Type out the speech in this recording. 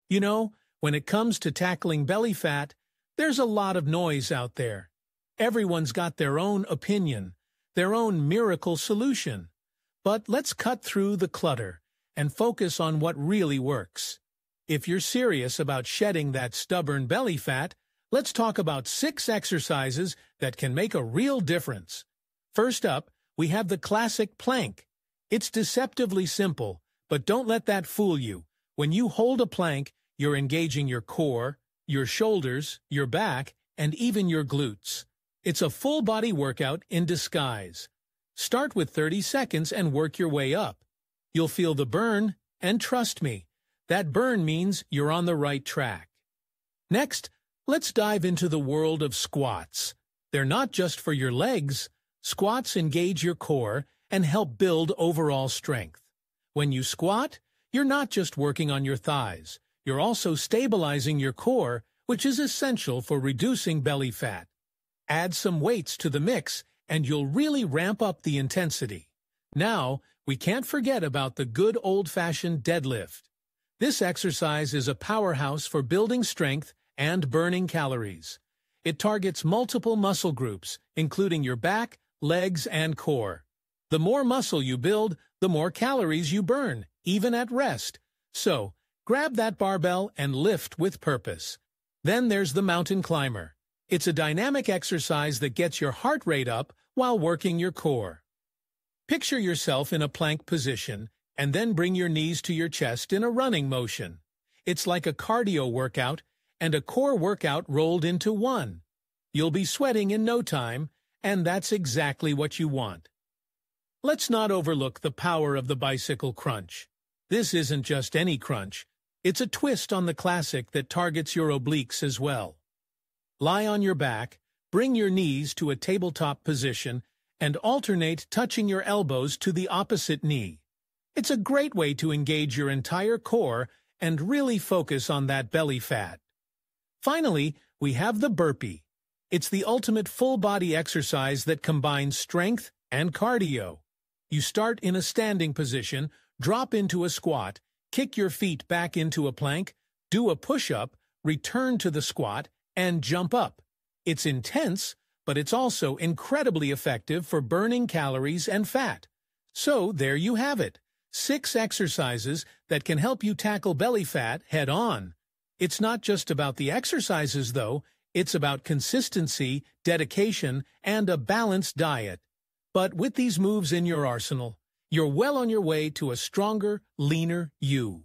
You know, when it comes to tackling belly fat, there's a lot of noise out there. Everyone's got their own opinion, their own miracle solution. But let's cut through the clutter and focus on what really works. If you're serious about shedding that stubborn belly fat, let's talk about 6 exercises that can make a real difference. First up, we have the classic plank. It's deceptively simple, but don't let that fool you. When you hold a plank, you're engaging your core, your shoulders, your back, and even your glutes. It's a full-body workout in disguise. Start with 30 seconds and work your way up. You'll feel the burn, and trust me, that burn means you're on the right track. Next, let's dive into the world of squats. They're not just for your legs. Squats engage your core and help build overall strength. When you squat, you're not just working on your thighs. You're also stabilizing your core, which is essential for reducing belly fat. Add some weights to the mix, and you'll really ramp up the intensity. Now, we can't forget about the good old-fashioned deadlift. This exercise is a powerhouse for building strength and burning calories. It targets multiple muscle groups, including your back, legs, and core. The more muscle you build, the more calories you burn, even at rest. So, grab that barbell and lift with purpose. Then there's the mountain climber. It's a dynamic exercise that gets your heart rate up while working your core. Picture yourself in a plank position, and then bring your knees to your chest in a running motion. It's like a cardio workout and a core workout rolled into one. You'll be sweating in no time, and that's exactly what you want. Let's not overlook the power of the bicycle crunch. This isn't just any crunch. It's a twist on the classic that targets your obliques as well. Lie on your back, bring your knees to a tabletop position, and alternate touching your elbows to the opposite knee. It's a great way to engage your entire core and really focus on that belly fat. Finally, we have the burpee. It's the ultimate full-body exercise that combines strength and cardio. You start in a standing position, drop into a squat, kick your feet back into a plank, do a push-up, return to the squat, and jump up. It's intense, but it's also incredibly effective for burning calories and fat. So there you have it, 6 exercises that can help you tackle belly fat head-on. It's not just about the exercises, though. It's about consistency, dedication, and a balanced diet. But with these moves in your arsenal, you're well on your way to a stronger, leaner you.